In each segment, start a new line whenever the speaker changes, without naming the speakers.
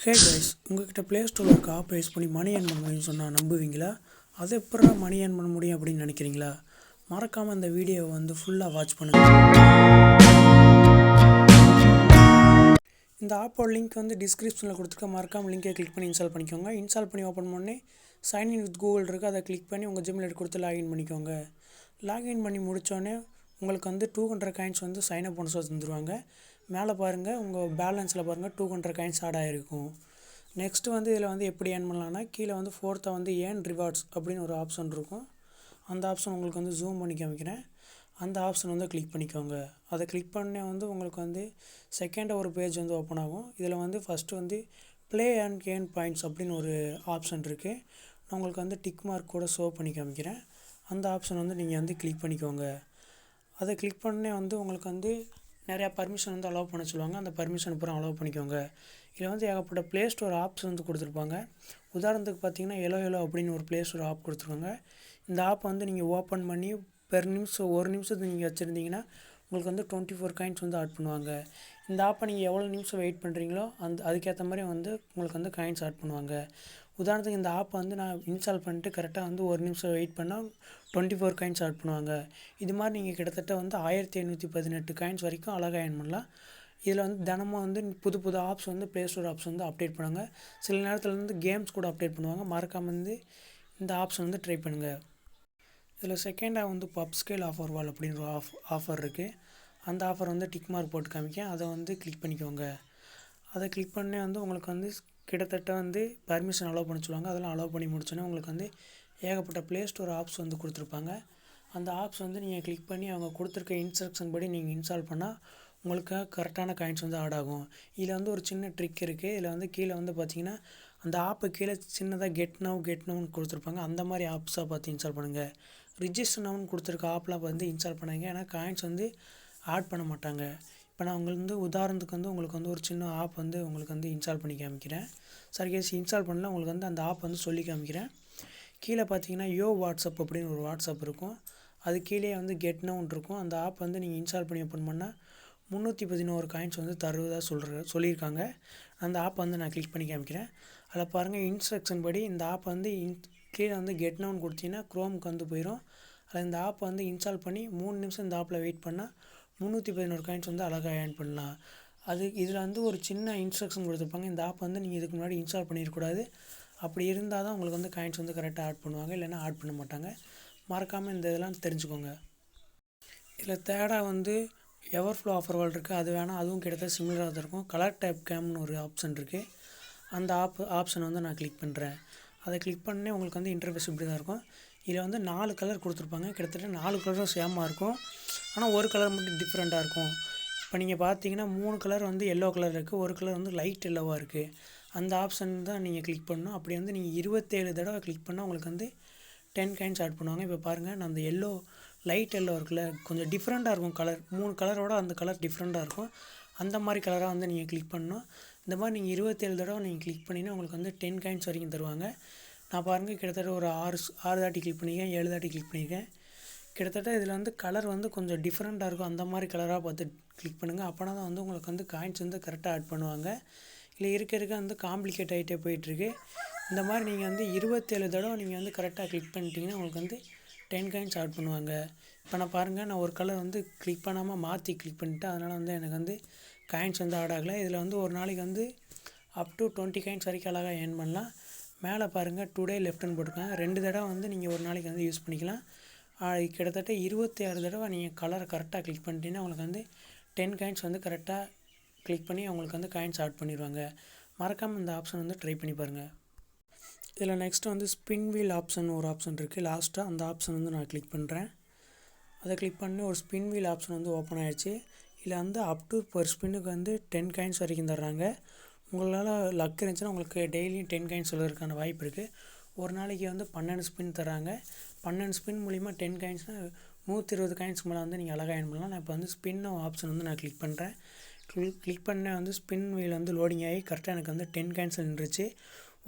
Hey guys, உங்ககிட்ட play ஸ்டோரில் இருக்க ஆப் யூஸ் பண்ணி மணி ஏர்ன் பண்ண முடியும்னு சொன்னால் நம்புவீங்களா? அதை எப்படா மணி ஏர்ன் பண்ண முடியும் அப்படின்னு நினைக்கிறீங்களா? மறக்காமல் இந்த வீடியோவை ஃபுல்லாக வாட்ச் பண்ணுங்கள். இந்த ஆப்போட லிங்க் டிஸ்கிரிப்ஷனில் கொடுத்துருக்க, மறக்காமல் லிங்கை கிளிக் பண்ணி இன்ஸ்டால் பண்ணிக்கோங்க. இன்ஸ்டால் பண்ணி ஓப்பன் பண்ணி சைன்இன் வித் கூகுள் இருக்குது, அதை கிளிக் பண்ணி உங்கள் ஜிமெயில் கொடுத்து லாகின் பண்ணிக்கோங்க. லாகின் பண்ணி முடித்தோடனே உங்களுக்கு 200 காயின்ஸ் சைன் அப் போனஸாக தந்துடுவாங்க. மேலே பாருங்கள், உங்கள் பேலன்ஸில் பாருங்கள் 200 காயின்ஸ் ஆட் ஆகிருக்கும். நெக்ஸ்ட்டு இதில் எப்படி ஏர்ன் பண்ணலான்னா, கீழே ஃபோர்த்தாக ஏர்ன் ரிவார்ட்ஸ் அப்படின்னு ஒரு ஆப்ஷன் இருக்கும். அந்த ஆப்ஷன் உங்களுக்கு ஜூம் பண்ணி காமிக்கிறேன். அந்த ஆப்ஷன் கிளிக் பண்ணிக்கோங்க. அதை கிளிக் பண்ணே உங்களுக்கு செகண்டாக ஒரு பேஜ் ஓப்பன் ஆகும். இதில் first play and earn points அப்படின்னு ஒரு ஆப்ஷன் இருக்குது. நான் உங்களுக்கு டிக் மார்க் கூட ஷோ பண்ணி காமிக்கிறேன். அந்த ஆப்ஷன் நீங்கள் கிளிக் பண்ணிக்கோங்க. அதை கிளிக் பண்ணே உங்களுக்கு நிறையா பர்மிஷன் அலோவ் பண்ண சொல்லுவாங்க. அந்த பர்மிஷன் பூரா அலோவ் பண்ணிக்கோங்க. இதில் ஏகப்பட்ட ப்ளே ஸ்டோர் ஆப்ஸ் கொடுத்துருப்பாங்க. உதாரணத்துக்கு பார்த்தீங்கன்னா எலோ அப்படின்னு ஒரு ப்ளே ஸ்டோர் ஆப் கொடுத்துருக்காங்க. இந்த ஆப் நீங்கள் ஓப்பன் பண்ணி பெர் நிமிஷம் ஒரு நிமிஷத்துக்கு நீங்கள் வச்சுருந்தீங்கன்னா உங்களுக்கு 24 காயின்ஸ் ஆட் பண்ணுவாங்க. இந்த ஆப்பை நீங்கள் எவ்வளோ நிமிஷம் வெயிட் பண்ணுறீங்களோ அதுக்கேற்ற மாதிரி உங்களுக்கு காயின்ஸ் ஆட் பண்ணுவாங்க. உதாரணத்துக்கு இந்த ஆப்பை நான் இன்ஸ்டால் பண்ணிட்டு கரெக்டாக ஒரு நிமிஷம் வெயிட் பண்ணால் 24 காயின்ஸ் ஆட் பண்ணுவாங்க. இது மாதிரி நீங்கள் கிட்டத்தட்ட 1518 காயின்ஸ் வரைக்கும் அழகாக ஏர்ன் பண்ணலாம். இதில் தினமும் புது புது apps play store apps update பண்ணுவாங்க. சில நேரத்தில் கேம்ஸ் கூட அப்டேட் பண்ணுவாங்க. மறக்காமல் இந்த ஆப்ஸ் ட்ரை பண்ணுங்கள். இதில் செகண்டாக பப் ஸ்கேல் ஆஃபர் வால் அப்படின்ற ஆஃபர் இருக்குது. அந்த ஆஃபர் டிக் மார்க் போட்டு காமிக்க, அதை கிளிக் பண்ணிக்கோங்க. அதை கிளிக் பண்ணே உங்களுக்கு கிட்டத்தட்ட பர்மிஷன் அலோவ் பண்ண சொல்லுவாங்க. அதெல்லாம் அலோவ் பண்ணி முடிச்சோன்னே உங்களுக்கு ஏகப்பட்ட ப்ளே ஸ்டோர் ஆப்ஸ் கொடுத்துருப்பாங்க. அந்த ஆப்ஸ் நீங்கள் கிளிக் பண்ணி அவங்க கொடுத்துருக்க இன்ஸ்ட்ரக்ஷன் படி நீங்கள் இன்ஸ்டால் பண்ணால் உங்களுக்கு கரெக்டான காயின்ஸ் ஆட் ஆகும். இதில் ஒரு சின்ன ட்ரிக் இருக்குது. இதில் கீழே பார்த்தீங்கன்னா அந்த ஆப்பை கீழே சின்னதாக கெட் நவுன்னு கொடுத்துருப்பாங்க. அந்த மாதிரி ஆப்ஸாக பார்த்து இன்ஸ்டால் பண்ணுங்கள். ரிஜிஸ்டர் நவுன்னு கொடுத்துருக்க ஆப்லாம் இன்ஸ்டால் பண்ணுங்க. ஏன்னா காயின்ஸ் ஆட் பண்ண மாட்டாங்க. இப்போ நான் உங்களுக்கு உதாரணத்துக்கு உங்களுக்கு ஒரு சின்ன ஆப் உங்களுக்கு இன்ஸ்டால் பண்ணி காமிக்கிறேன். சரி கேஸ், இன்ஸ்டால் பண்ணல உங்களுக்கு அந்த ஆப் சொல்லி காமிக்கிறேன். கீழே பார்த்தீங்கன்னா வாட்ஸ்அப் அப்படின்னு ஒரு வாட்ஸ்அப் இருக்கும். அது கீழே கெட் நவுன்னு இருக்கும். அந்த ஆப் நீங்கள் இன்ஸ்டால் பண்ணி ஓப்பன் பண்ணால் 311 காயின்ஸ் தருவதாக சொல்லியிருக்காங்க. அந்த ஆப் நான் கிளிக் பண்ணி காமிக்கிறேன். அதில் பாருங்கள், இன்ஸ்ட்ரக்ஷன் படி இந்த ஆப் கீழே கெட் நவுன்னு கொடுத்தீங்கன்னா க்ரோமுக்கு போயிடும். அதில் இந்த ஆப் இன்ஸ்டால் பண்ணி 3 நிமிஷம் இந்த ஆப்பில் வெயிட் பண்ணால் 311 காயின்ஸ் அழகாக ஏர்ன் பண்ணலாம். இதில் ஒரு சின்ன இன்ஸ்ட்ரக்ஷன் கொடுத்துருப்பாங்க. இந்த ஆப் நீங்கள் இதுக்கு முன்னாடி இன்ஸ்டால் பண்ணிடக்கூடாது. அப்படி இருந்தால் தான் உங்களுக்கு காயின்ஸ் கரெக்டாக ஆட் பண்ணுவாங்க, இல்லைன்னா ஆட் பண்ண மாட்டாங்க. மறக்காமல் இந்த இதெல்லாம் தெரிஞ்சுக்கோங்க. இதில் தேர்டாக எவர்ஃப்ளோ ஆஃபர் வால் இருக்குது. அது வேணால் அதுவும் கிட்டத்தட்ட சிமிலராக தான் இருக்கும். கலர் டைப் கேம்னு ஒரு ஆப்ஷன் இருக்குது. அந்த ஆப்ஷனை நான் கிளிக் பண்ணுறேன். அதை கிளிக் பண்ணே உங்களுக்கு இன்டர்ஃபேஸ் இப்படி தான் இருக்கும். இதில் 4 கலர் கொடுத்துருப்பாங்க. கிட்டத்தட்ட 4 கலரும் சேமாக இருக்கும். ஆனால் ஒரு கலர் மட்டும் டிஃப்ரெண்ட்டாக இருக்கும். இப்போ நீங்கள் பார்த்தீங்கன்னா 3 கலர் எல்லோ கலர் இருக்குது, ஒரு கலர் லைட் எல்லோவாக இருக்குது. அந்த ஆப்ஷன் தான் நீங்கள் கிளிக் பண்ணணும். அப்படி நீங்கள் 27 தடவை கிளிக் பண்ணால் உங்களுக்கு 10 காயின்ஸ் ஆட் பண்ணுவாங்க. இப்போ பாருங்கள், நான் அந்த எல்லோ லைட் எல்லோ இருக்குல்ல, கொஞ்சம் டிஃப்ரெண்ட்டாக இருக்கும் கலர். 3 கலரோட அந்த கலர் டிஃப்ரெண்ட்டாக இருக்கும். அந்த மாதிரி கலராக நீங்கள் கிளிக் பண்ணணும். இந்த மாதிரி நீங்கள் 27 தடவை நீங்கள் கிளிக் பண்ணிங்கன்னா உங்களுக்கு 10 காயின்ஸ் வரைக்கும் தருவாங்க. நான் பாருங்கள், கிட்டத்தட்ட ஒரு 6 தாட்டி கிளிக் பண்ணியிருக்கேன், 7 தாட்டி கிளிக் பண்ணியிருக்கேன். கிட்டத்தட்ட இதில் கலர் கொஞ்சம் டிஃப்ரெண்ட்டாக இருக்கும். அந்த மாதிரி கலராக பார்த்து கிளிக் பண்ணுங்கள். அப்போனா தான் உங்களுக்கு காயின்ஸ் கரெக்டாக ஆட் பண்ணுவாங்க. இல்லை இருக்க காம்ப்ளிகேட் ஆகிட்டே போயிட்டுருக்கு. இந்த மாதிரி நீங்கள் 27 தடவை நீங்கள் கரெக்டாக கிளிக் பண்ணிட்டீங்கன்னா உங்களுக்கு 10 காயின்ஸ் ஆட் பண்ணுவாங்க. இப்போ நான் பாருங்கள், நான் ஒரு கலர் கிளிக் பண்ணாமல் மாற்றி கிளிக் பண்ணிவிட்டேன். அதனால் எனக்கு காயின்ஸ் ஆட் ஆகலை. இதில் ஒரு நாளைக்கு அப் டு 20 காயின்ஸ் வரைக்கும் அழகாக ஏர்ன் பண்ணலாம். மேலே பாருங்கள், டுடே லெஃப்ட்னு போட்டிருக்காங்க. 2 தடவை நீங்கள் ஒரு நாளைக்கு யூஸ் பண்ணிக்கலாம். கிட்டத்தட்ட 26 தடவை நீங்கள் கலரை கரெக்டாக கிளிக் பண்ணிட்டீங்கன்னா உங்களுக்கு 10 காயின்ஸ் கரெக்டாக கிளிக் பண்ணி அவங்களுக்கு காயின்ஸ் ஆட் பண்ணிடுவாங்க. மறக்காமல் இந்த ஆப்ஷன் ட்ரை பண்ணி பாருங்கள். இதில் நெக்ஸ்ட்டு ஸ்பின் வீல் ஆப்ஷன் ஒரு ஆப்ஷன் இருக்குது. லாஸ்ட்டாக அந்த ஆப்ஷன் நான் கிளிக் பண்ணுறேன். அதை கிளிக் பண்ணி ஒரு ஸ்பின் வீல் ஆப்ஷன் ஓப்பன் ஆகிடுச்சு. இதில் அப் டு பர் ஸ்பின்னுக்கு 10 காயின்ஸ் வரைக்கும் தர்றாங்க. உங்களால் லக் இருந்துச்சுன்னா உங்களுக்கு டெய்லியும் 10 காயின்ஸ் சொல்கிறதுக்கான வாய்ப்பு இருக்குது. ஒரு நாளைக்கு 12 ஸ்பின் தராங்க. 12 ஸ்பின் மூலிமா 10 காயின்ஸ்னால் 120 காயின்ஸ் மேலே நீங்கள் அழகாக ஏர்ன் பண்ணலாம். நான் இப்போ ஸ்பின் ஆப்ஷன் நான் கிளிக் பண்ணுறேன். கிளிக் பண்ண ஸ்பின் வீல் லோடிங் ஆகி கரெக்டாக எனக்கு 10 காயின்ஸ் நின்றுச்சு.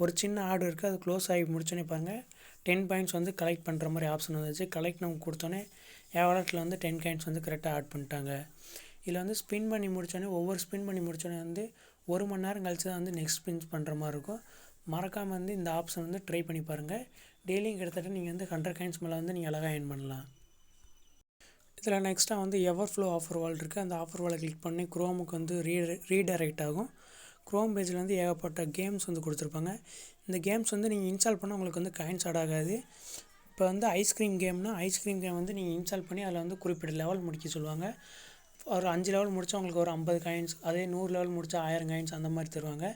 ஒரு சின்ன ஆர்டர் இருக்குது, அது க்ளோஸ் ஆகி முடிச்சோன்னே பாருங்கள், 10 பாயிண்ட்ஸ் கலெக்ட் பண்ணுற மாதிரி ஆப்ஷன் வந்துச்சு. கலெக்ட் நம்ம கொடுத்தோன்னே என் வாலெட்டில் 10 காயின்ஸ் கரெக்டாக ஆட் பண்ணிட்டாங்க. இதில் ஸ்பின் பண்ணி முடித்தோடனே ஒவ்வொரு ஸ்பின் பண்ணி முடித்தோடனே 1 மணி நேரம் கழிச்சு தான் வந்து நெக்ஸ்ட் ஸ்பின் பண்ணுற மாதிரி இருக்கும். மறக்காமல் வந்து இந்த ஆப்ஷன் வந்து ட்ரை பண்ணி பாருங்கள். டெய்லியும் கிட்டத்தட்ட நீங்கள் வந்து 100 காயின்ஸ் மேலே வந்து நீங்கள் அழகாக ஏர்ன் பண்ணலாம். இதில் நெக்ஸ்ட்டாக வந்து எவர்ஃப்ளோ ஆஃபர் வால் இருக்குது. அந்த ஆஃபர் வாலை கிளிக் பண்ணி குரோமுக்கு வந்து ரீடைரக்ட் ஆகும். குரோம் பேஜில் வந்து ஏகப்பட்ட கேம்ஸ் வந்து கொடுத்துருப்பாங்க. இந்த கேம்ஸ் வந்து நீங்கள் இன்ஸ்டால் பண்ணால் உங்களுக்கு வந்து காயின்ஸ் ஆட் ஆகாது. இப்போ வந்து ஐஸ்கிரீம் கேம்னா ஐஸ்கிரீம் கேம் வந்து நீங்கள் இன்ஸ்டால் பண்ணி அதில் வந்து குறிப்பிட்ட லெவல் முடிக்க சொல்லுவாங்க. ஒரு 5 லெவல் முடித்தா உங்களுக்கு ஒரு 50 காயின்ஸ், அதே 100 லெவல் முடித்தா 1000 காயின்ஸ் அந்த மாதிரி தருவாங்க.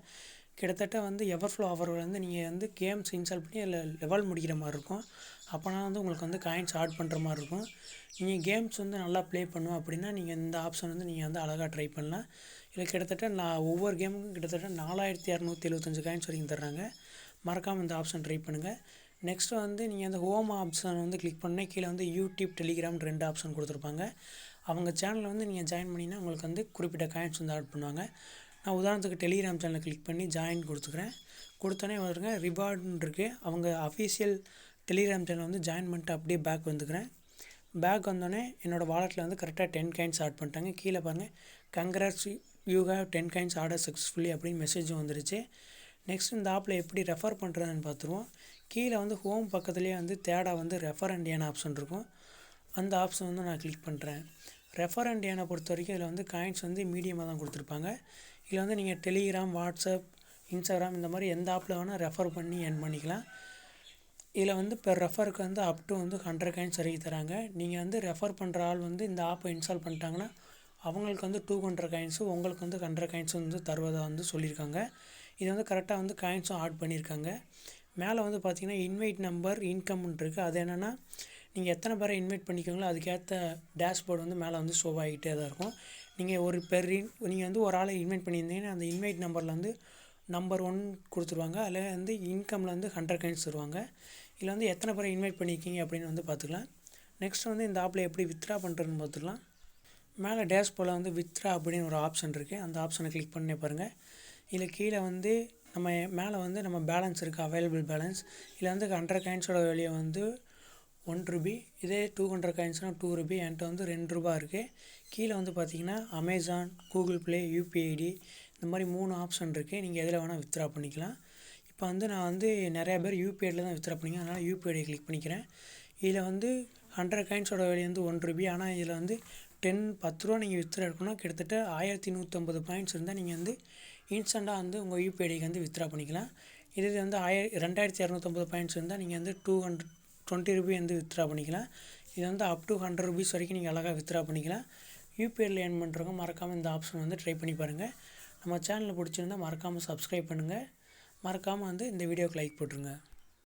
கிட்டத்தட்ட வந்து எவர்ஃப்ளோ ஆஃபர் வந்து நீங்கள் வந்து கேம்ஸ் இன்ஸ்டால் பண்ணி அதில் லெவல் முடிக்கிற மாதிரி இருக்கும். அப்போனா வந்து உங்களுக்கு வந்து காயின்ஸ் ஆட் பண்ணுற மாதிரி இருக்கும். நீங்கள் கேம்ஸ் வந்து நல்லா ப்ளே பண்ணுவோம் அப்படின்னா நீங்கள் இந்த ஆப்ஷன் வந்து நீங்கள் வந்து அழகாக ட்ரை பண்ணலாம். இதில் கிட்டத்தட்ட ஒவ்வொரு கேமுக்கும் கிட்டத்தட்ட 4275 காயின்ஸ் வரைக்கும் தர்றாங்க. மறக்காமல் இந்த ஆப்ஷன் ட்ரை பண்ணுங்கள். நெக்ஸ்ட்டு வந்து நீங்கள் அந்த ஹோம் ஆப்ஷன் வந்து கிளிக் பண்ணால் கீழே வந்து யூடியூப், டெலிகிராம் 2 ஆப்ஷன் கொடுத்துருப்பாங்க. அவங்க சேனலில் வந்து நீங்கள் ஜாயின் பண்ணிங்கன்னா உங்களுக்கு வந்து குறிப்பிட்ட காயின்ஸ் வந்து ஆட் பண்ணுவாங்க. நான் உதாரணத்துக்கு டெலிகிராம் சேனலை கிளிக் பண்ணி ஜாயின் கொடுத்துக்கிறேன். கொடுத்தோன்னே வருங்க ரிவார்டுன்னு இருக்குது. அவங்க அஃபீஷியல் டெலிகிராம் சேனல் வந்து ஜாயின் பண்ணிட்டு அப்படியே பேக் வந்துக்கிறேன். பேக் வந்தோடனே என்னோடய வாலெட்டில் வந்து கரெக்டாக 10 காயின்ஸ் ஆட் பண்ணிட்டாங்க. கீழே பாருங்கள், congrats you have 10 coins order successfully அப்படின்னு மெசேஜும் வந்துருச்சு. நெக்ஸ்ட் இந்த ஆப்பில் எப்படி ரெஃபர் பண்ணுறதுன்னு பார்த்துருவோம். கீழே வந்து ஹோம் பக்கத்துலேயே வந்து தேடா வந்து ரெஃபர் அண்ட் ஏர்ன் ஆப்ஷன் இருக்கும். அந்த ஆப்ஷன் வந்து நான் கிளிக் பண்ணுறேன். ரெஃபர் அண்ட் ஏர்னை பொறுத்த வரைக்கும் இதில் வந்து காயின்ஸ் வந்து மீடியமாக தான் கொடுத்துருப்பாங்க. இதில் வந்து நீங்கள் டெலிகிராம், வாட்ஸ்அப், இன்ஸ்டாகிராம் இந்த மாதிரி எந்த ஆப்பில் வேணால் ரெஃபர் பண்ணி ஏர்ன் பண்ணிக்கலாம். இதில் வந்து பெர் ரெஃபருக்கு வந்து அப் டு வந்து 100 காயின்ஸ் வரைக்கும் தராங்க. நீங்கள் வந்து ரெஃபர் பண்ணுற ஆள் வந்து இந்த ஆப்பை இன்ஸ்டால் பண்ணிட்டாங்கன்னா அவங்களுக்கு வந்து 200 காயின்ஸும் உங்களுக்கு வந்து 100 காயின்ஸும் வந்து தருவதாக வந்து சொல்லியிருக்காங்க. இது வந்து கரெக்டாக வந்து காயின்ஸும் ஆட் பண்ணியிருக்காங்க. மேலே வந்து பார்த்திங்கன்னா இன்வைட் நம்பர், இன்கம்னு இருக்குது. அது என்னென்னா நீங்கள் எத்தனை பேரை இன்வைட் பண்ணிக்கோங்களோ அதுக்கேற்ற டேஷ்போர்டு வந்து மேலே வந்து ஷோ ஆகிட்டே தான் இருக்கும். நீங்கள் நீங்கள் வந்து ஒரு ஆளை இன்வைட் பண்ணியிருந்தீங்கன்னா அந்த இன்வைட் நம்பரில் வந்து நம்பர் 1 கொடுத்துருவாங்க. அதில் வந்து இன்கமில் வந்து 100 காயின்ஸ் தருவாங்க. இதில் வந்து எத்தனை பேரை இன்வைட் பண்ணியிருக்கீங்க அப்படின்னு வந்து பார்த்துக்கலாம். நெக்ஸ்ட் வந்து இந்த ஆப்பில் எப்படி வித்ட்ரா பண்ணுறதுன்னு பார்த்துக்கலாம். மேலே டேஷ்போர்டில் வந்து வித்ட்ரா அப்படின்னு ஒரு ஆப்ஷன் இருக்குது. அந்த ஆப்ஷனை கிளிக் பண்ணி பாருங்கள். இதில் கீழே வந்து நம்ம மேலே வந்து நம்ம பேலன்ஸ் இருக்குது, அவைலபிள் பேலன்ஸ். இதில் வந்து 100 காயின்ஸோட வெளியே வந்து 1 ரூபி, இதே 200 காயின்ஸ்னால் 2 ரூபி. என்கிட்ட வந்து 2 ரூபா இருக்குது. கீழே வந்து பார்த்திங்கன்னா Amazon, Google Play, UPI ID இந்த மாதிரி 3 ஆப்ஷன் இருக்குது. நீங்கள் எதில் வேணால் வித்ட்ரா பண்ணிக்கலாம். இப்போ வந்து நான் வந்து நிறையா பேர் யூபிஐ ஐடியில் தான் வித்ட்ரா பண்ணிக்கிறேன். அதனால் யூபிஐ ஐடியை கிளிக் பண்ணிக்கிறேன். இதில் வந்து 100 காயின்ஸோட வெளியே வந்து 1 ரூபி. ஆனால் இதில் வந்து 10 ரூபா நீங்கள் வித்ட்ரா எடுக்கணும்னா கிட்டத்தட்ட 1150 பாயிண்ட்ஸ் இருந்தால் நீங்கள் வந்து இன்ஸ்டண்ட்டாக வந்து உங்கள் யூபிஐ ஐடிக்கு வந்து வித்ட்ரா பண்ணிக்கலாம். இது வந்து 2250 பாயிண்ட்ஸ் இருந்தால் நீங்கள் வந்து 220 ரூபி வந்து வித்ட்ரா பண்ணிக்கலாம். இது வந்து அப் டு 100 ரூபீஸ் வரைக்கும் நீங்கள் அழகாக வித்ட்ரா பண்ணிக்கலாம். யூபிஐயில் ஏர்ன் பண்ணுறவங்க மறக்காமல் இந்த ஆப்ஷன் வந்து ட்ரை பண்ணி பாருங்கள். நம்ம சேனலில் பிடிச்சிருந்தால் மறக்காமல் சப்ஸ்கிரைப் பண்ணுங்கள். மறக்காமல் வந்து இந்த வீடியோக்கு லைக் போட்டுருங்க.